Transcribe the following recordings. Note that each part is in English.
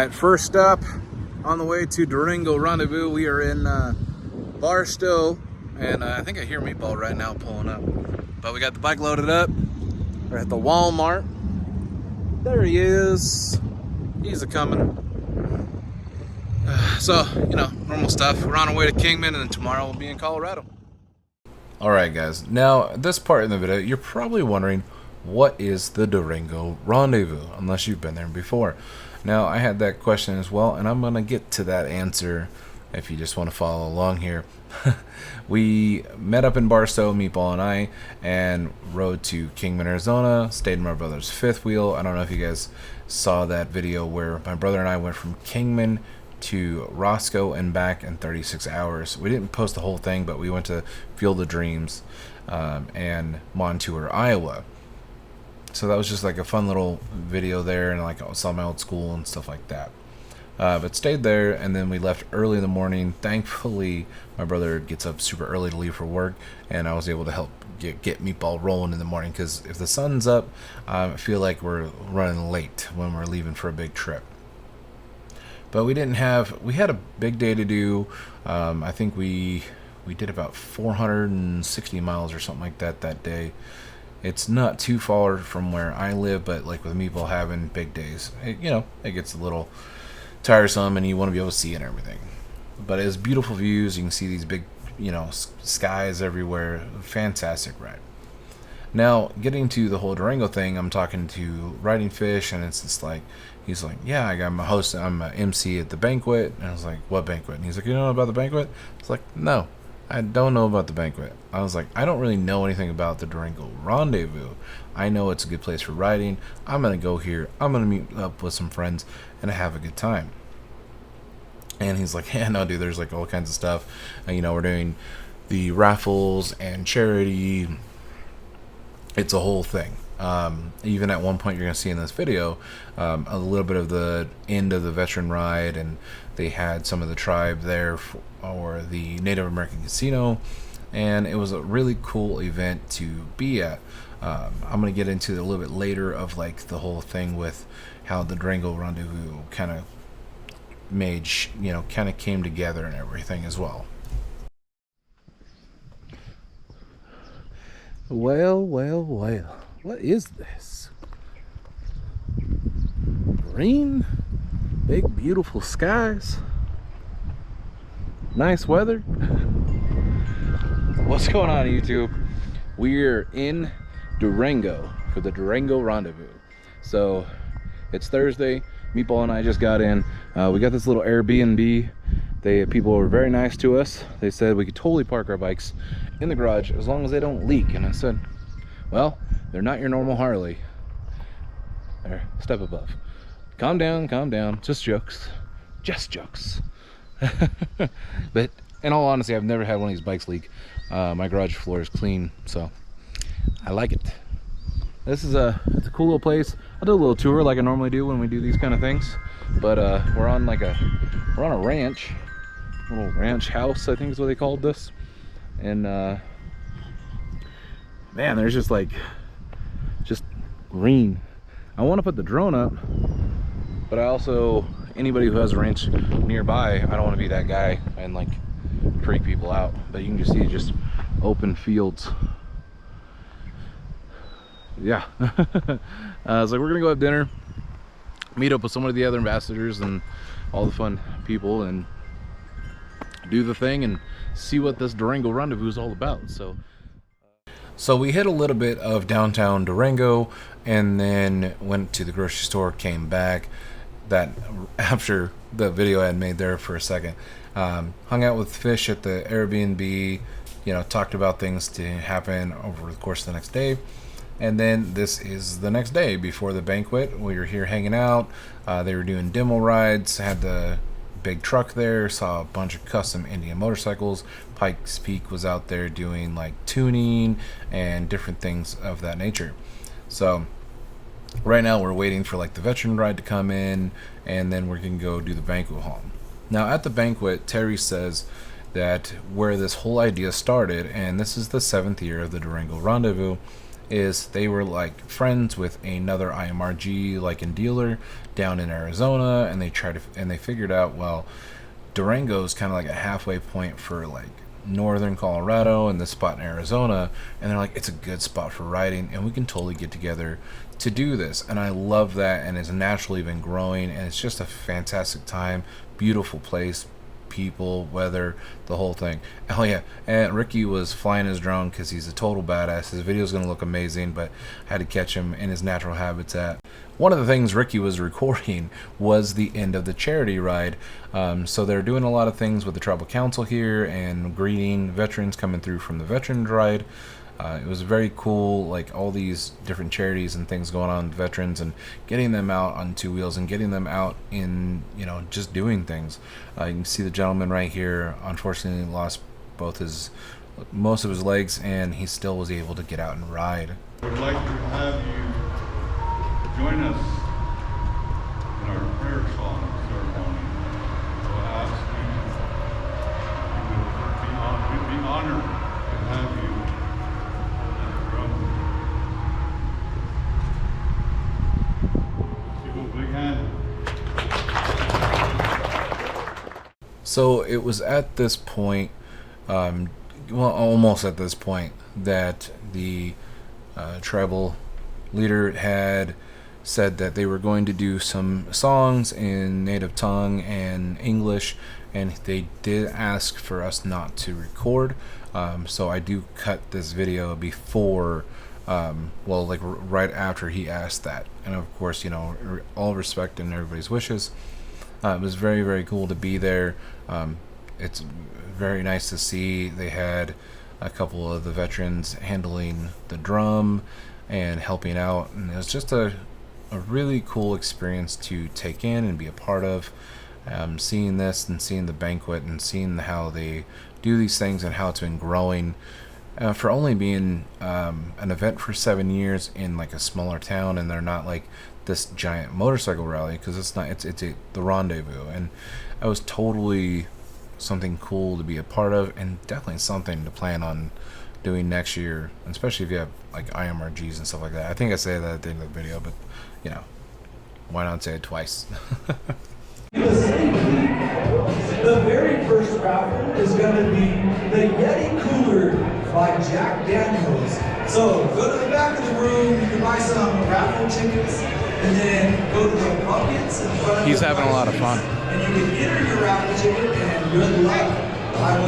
Alright, first stop on the way to Durango Rendezvous. We are in Barstow, and I think I hear Meatball right now pulling up. But we got the bike loaded up. We're at the Walmart. There he is. He's a-coming. So, you know, normal stuff. We're on our way to Kingman, and then tomorrow we'll be in Colorado. Alright guys, now at this part in the video, you're probably wondering, what is the Durango Rendezvous, unless you've been there before. Now, I had that question as well, and I'm going to get to that answer if you just want to follow along here. We met up in Barstow, Meatball and I, and rode to Kingman, Arizona, stayed in my brother's fifth wheel. I don't know if you guys saw that video where my brother and I went from Kingman to Roscoe and back in 36 hours. We didn't post the whole thing, but we went to Field of Dreams and Montour, Iowa. So that was just like a fun little video there, and like I saw my old school and stuff like that. But stayed there, and then we left early in the morning. Thankfully, my brother gets up super early to leave for work, and I was able to help get Meatball rolling in the morning, because if the sun's up, I feel like we're running late when we're leaving for a big trip. But we had a big day to do. I think we did about 460 miles or something like that day. It's not too far from where I live, but like with Meatball having big days, it gets a little tiresome, and you want to be able to see and everything. But it's beautiful views. You can see these big, skies everywhere. Fantastic ride. Now, getting to the whole Durango thing, I'm talking to Riding Fish, and it's just like, he's like, yeah, I'm a host, I'm an MC at the Banquet. And I was like, what Banquet? And he's like, you know about the Banquet? It's like, no, I don't know about the Banquet. I was like, I don't really know anything about the Durango Rendezvous. I know it's a good place for riding. I'm going to go here. I'm going to meet up with some friends and have a good time. And he's like, yeah, no, dude, there's like all kinds of stuff. And, we're doing the raffles and charity. It's a whole thing. Even at one point, you're going to see in this video a little bit of the end of the veteran ride, and they had some of the tribe there for the Native American casino, and it was a really cool event to be at. I'm going to get into it a little bit later of like the whole thing with how the Durango Rendezvous kind of kind of came together and everything as well. Well, what is this? Green, big beautiful skies, nice weather. What's going on, YouTube? We're in Durango for the Durango Rendezvous. So it's Thursday. Meatball and I just got in. We got this little Airbnb. People were very nice to us. They said we could totally park our bikes in the garage as long as they don't leak. And I said, well, they're not your normal Harley. They're step above. Calm down. Just jokes. But in all honesty, I've never had one of these bikes leak. My garage floor is clean, so I like it. It's a cool little place. I'll do a little tour like I normally do when we do these kind of things. But we're on a ranch, little ranch house, I think is what they called this. And man, there's just green. I want to put the drone up, but anybody who has a ranch nearby, I don't want to be that guy and like freak people out. But you can just see just open fields. Yeah. So we're gonna go have dinner, meet up with some of the other ambassadors and all the fun people, and do the thing and see what this Durango Rendezvous is all about. So we hit a little bit of downtown Durango, and then went to the grocery store, came back. That after the video I had made there for a second, hung out with Fish at the Airbnb, talked about things to happen over the course of the next day. And then this is the next day before the Banquet. We were here hanging out. They were doing demo rides. Had the big truck there. Saw a bunch of custom Indian motorcycles. Pikes Peak was out there doing like tuning and different things of that nature. So right now we're waiting for like the veteran ride to come in, and then we're gonna go do the banquet hall. Now at the Banquet, Terry says that where this whole idea started, and this is the 7th year of the Durango Rendezvous, is they were like friends with another IMRG like in dealer down in Arizona, and they figured out, well, Durango is kind of like a halfway point for like northern Colorado and this spot in Arizona, and they're like, it's a good spot for riding and we can totally get together to do this. And I love that, and it's naturally been growing, and it's just a fantastic time. Beautiful place, people, weather, the whole thing. Oh yeah, and Ricky was flying his drone because he's a total badass. His video is going to look amazing, but I had to catch him in his natural habitat. One of the things Ricky was recording was the end of the charity ride. So they're doing a lot of things with the tribal council here and greeting veterans coming through from the veterans ride. It was very cool, like all these different charities and things going on with veterans, and getting them out on two wheels and getting them out in, you know, just doing things. You can see the gentleman right here, unfortunately lost most of his legs, and he still was able to get out and ride. We'd like to have you join us in our prayer song ceremony. So I ask you, we'd be honored to have you. So it was at this point, well, almost at this point, that the tribal leader had said that they were going to do some songs in native tongue and English, and they did ask for us not to record. So I do cut this video before, well, like right after he asked that. And of course, you know, all respect and everybody's wishes. It was very, very cool to be there. It's very nice to see. They had a couple of the veterans handling the drum and helping out, and it was just a really cool experience to take in and be a part of. Seeing this and seeing the banquet and seeing how they do these things and how it's been growing, for only being an event for 7 years in like a smaller town, and they're not like this giant motorcycle rally, because it's the Rendezvous, and that was totally something cool to be a part of, and definitely something to plan on doing next year, especially if you have like IMRGs and stuff like that. I think I say that at the end of the video, but you know, why not say it twice? The very first raffle is going to be the Yeti Cooler by Jack Daniels. So go to the back of the room, you can buy some raffle tickets, and then go to the buckets in front of He's having a lot of fun. And you can enter your raffle ticket, and good luck. I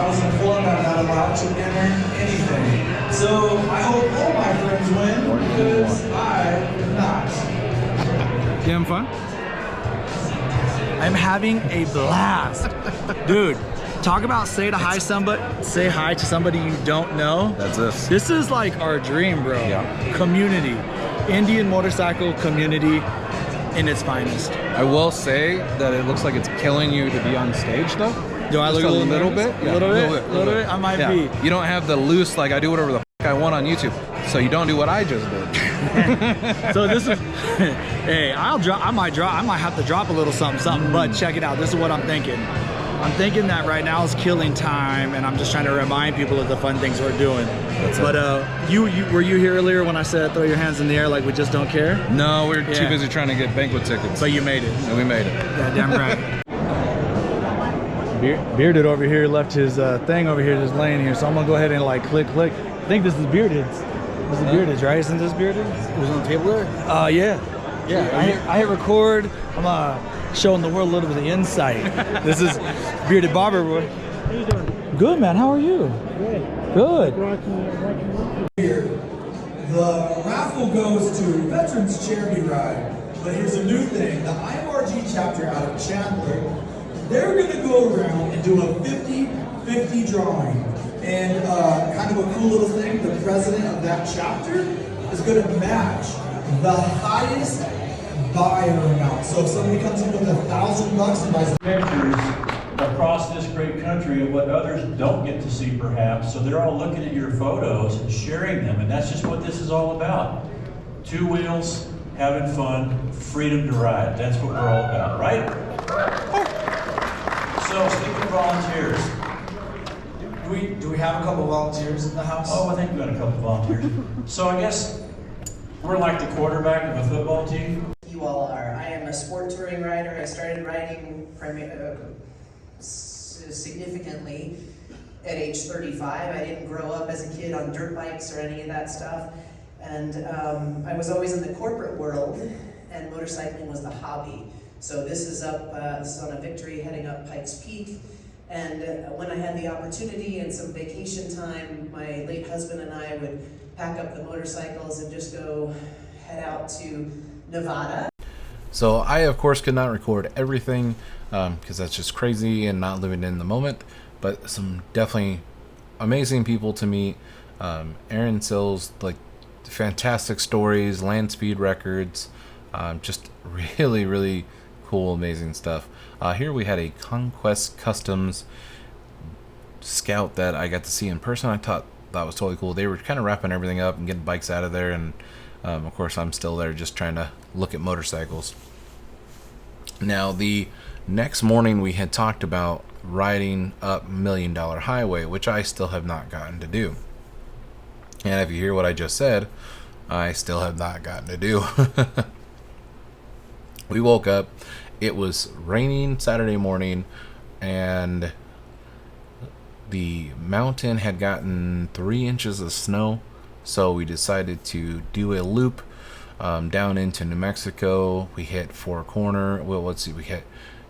was informed I'm not allowed to enter anything. So I hope all my friends win, because I am not. You having fun? I'm having a blast. Dude, talk about say hi to somebody you don't know. That's us. This is like our dream, bro. Yeah. Community. Indian motorcycle community in its finest. I will say that it looks like it's killing you to be on stage, though. Do I look Just a little bit? nervous? A little bit? I might be. You don't have the loose, like I do whatever the f I want on YouTube. So you don't do what I just did. So this is, hey, I might have to drop a little something, but check it out. This is what I'm thinking. I'm thinking that right now is killing time, and I'm just trying to remind people of the fun things we're doing. But were you here earlier when I said throw your hands in the air like we just don't care? No, we're too busy trying to get banquet tickets. But you made it. And we made it. Yeah, damn right. Bearded over here left his thing over here just laying here, so I'm gonna go ahead and like click. I think this is Bearded's. This is Bearded's, right? Isn't this Bearded's? It was on the table there? Yeah. I hit record. I'm showing the world a little bit of the insight. This is Bearded Barber. How you doing? Good, man. How are you? Good. The raffle goes to Veterans Charity Ride. But here's a new thing. The IMRG chapter out of Chandler, they're going to go around and do a 50-50 drawing. And kind of a cool little thing, the president of that chapter is going to match the highest buyer amount. So if somebody comes in with $1,000 and buys pictures across this great country of what others don't get to see perhaps, so they're all looking at your photos and sharing them, and that's just what this is all about. Two wheels, having fun, freedom to ride. That's what we're all about, right? So speaking of volunteers, do we have a couple volunteers in the house. Oh, I think we got a couple volunteers. So I guess we're like the quarterback of a football team. You all are. I am a sport touring rider. I started riding significantly at age 35. I didn't grow up as a kid on dirt bikes or any of that stuff. And I was always in the corporate world, and motorcycling was the hobby. So this is on a Victory heading up Pikes Peak. And when I had the opportunity and some vacation time, my late husband and I would pack up the motorcycles and just go head out to Nevada. So I, of course, could not record everything because that's just crazy and not living in the moment. But some definitely amazing people to meet. Aaron Sills, like fantastic stories, land speed records, just really, really cool, amazing stuff. Here we had a Conquest Customs Scout that I got to see in person. I thought that was totally cool. They were kind of wrapping everything up and getting bikes out of there, and of course I'm still there just trying to look at motorcycles. Now the next morning we had talked about riding up $1 Million Highway, which I still have not gotten to do. And if you hear what I just said, I still have not gotten to do. We woke up, it was raining Saturday morning, and the mountain had gotten 3 inches of snow, so we decided to do a loop down into New Mexico. We hit Four Corner. Well, let's see, we hit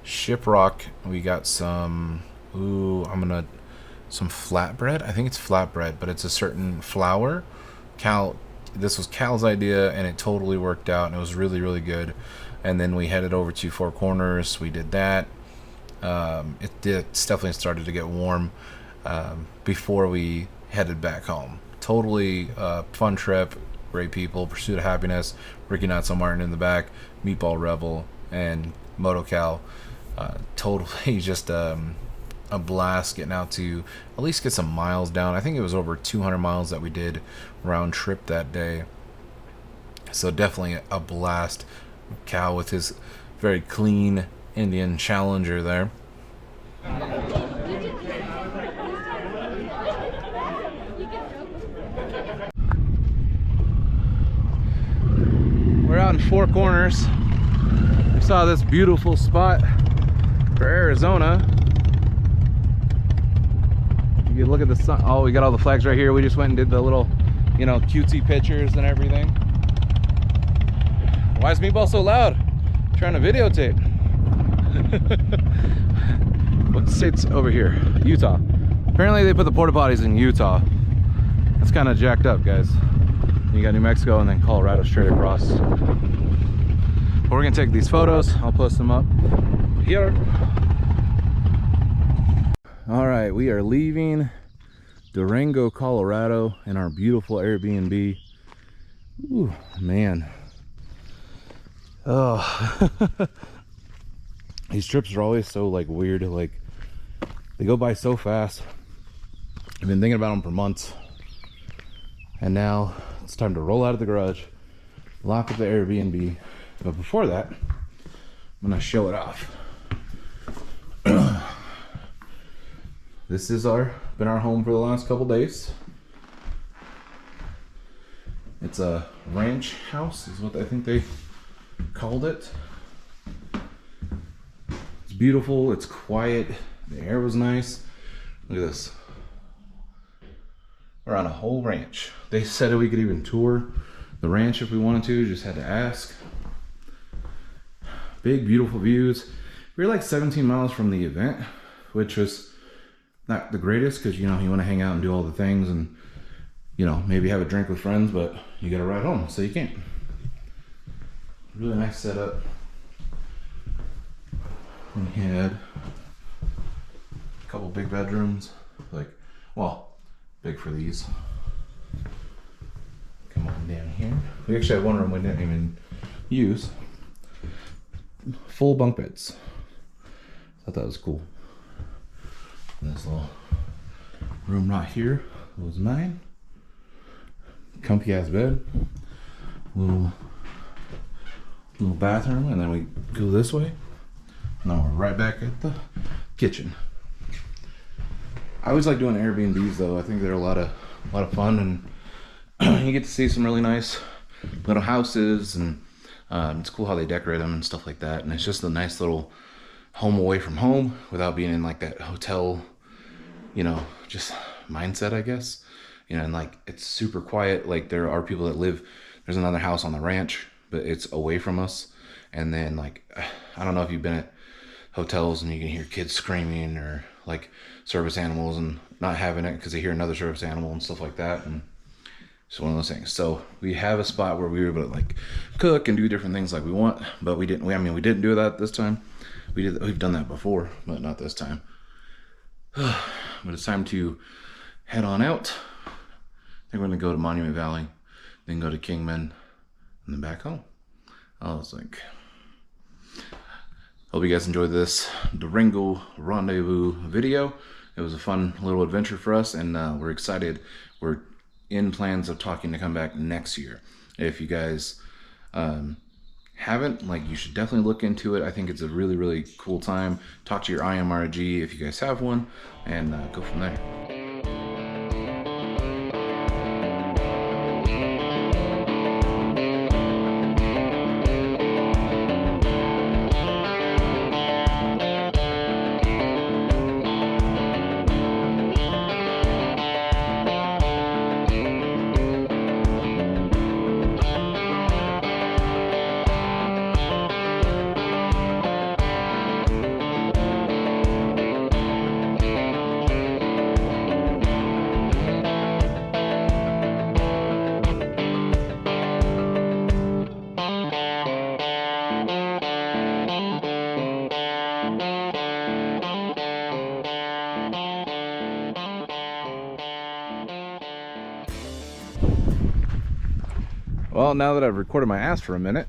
Shiprock. We got some some flatbread. I think it's flatbread, but it's a certain flour. This was Cal's idea, and it totally worked out, and it was really, really good. And then we headed over to Four Corners. We did that. It definitely started to get warm before we headed back home. Totally fun trip, great people, Pursuit of Happiness, Ricky Not So Martin in the back, Meatball Rebel, and Moto Cal. Totally just a blast getting out to at least get some miles down. I think it was over 200 miles that we did round trip that day. So definitely a blast. Cal with his very clean Indian Challenger there. We're out in Four Corners. We saw this beautiful spot for Arizona. You can look at the sun. Oh, we got all the flags right here. We just went and did the little, cutesy pictures and everything. Why is Meatball so loud? I'm trying to videotape. What state's over here? Utah. Apparently they put the porta potties in Utah. That's kind of jacked up, guys. You got New Mexico and then Colorado straight across. But we're gonna take these photos. I'll post them up here. All right, we are leaving Durango, Colorado in our beautiful Airbnb. Ooh, man. Oh, these trips are always so weird. They go by so fast. I've been thinking about them for months, and now it's time to roll out of the garage, lock up the Airbnb. But before that, I'm gonna show it off. This is been our home for the last couple days. It's a ranch house, is what I think they called it. It's beautiful, it's quiet, the air was nice. Look at this. We're on a whole ranch. They said we could even tour the ranch if we wanted to, just had to ask. Big, beautiful views. We were 17 miles from the event, which was not the greatest because, you want to hang out and do all the things and, maybe have a drink with friends, but you got to ride home, so you can't. Really nice setup. We had a couple big bedrooms, big for these. Come on down here. We actually had one room we didn't even use. Full bunk beds. Thought that was cool. This little room right here was mine. Comfy ass bed. Little bathroom, and then we go this way. Now we're right back at the kitchen. I always like doing Airbnbs though. I think they're a lot of fun, and you get to see some really nice little houses, and it's cool how they decorate them and stuff like that. And it's just a nice little home away from home without being in like that hotel, you know, just mindset, I guess. You know, and like it's super quiet. Like there are people that live, there's another house on the ranch, but it's away from us. And then like, I don't know if you've been at hotels and you can hear kids screaming or like service animals and not having it because they hear another service animal and stuff like that. And it's one of those things. So we have a spot where we were able to like cook and do different things like we want, but we didn't do that this time. We've done that before, but not this time. But it's time to head on out. I think we're gonna go to Monument Valley, then go to Kingman, and then back home. I was like, hope you guys enjoyed this Durango Rendezvous video. It was a fun little adventure for us, and we're excited. We're in plans of talking to come back next year. If you guys haven't, like, you should definitely look into it. I think it's a really, really cool time. Talk to your IMRG if you guys have one, and go from there. Well, now that I've recorded my ass for a minute,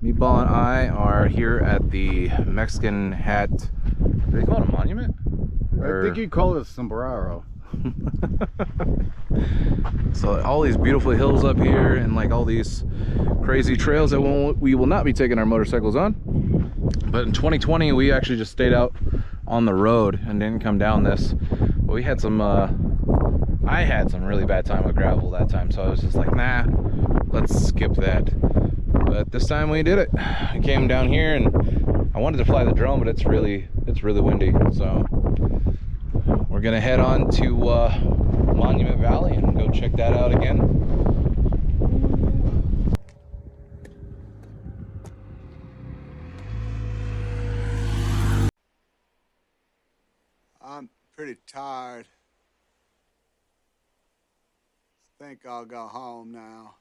Meatball and I are here at the Mexican hat. Do they call it a monument? I think you'd call it a sombrero. So all these beautiful hills up here and like all these crazy trails that we will not be taking our motorcycles on. But in 2020, we actually just stayed out on the road and didn't come down this. But we had some, I had some really bad time with gravel that time. So I was just like, nah, let's skip that. But this time we did it. I came down here and I wanted to fly the drone, but it's really windy. So we're gonna head on to Monument Valley and go check that out again. I'm pretty tired. Think I'll go home now.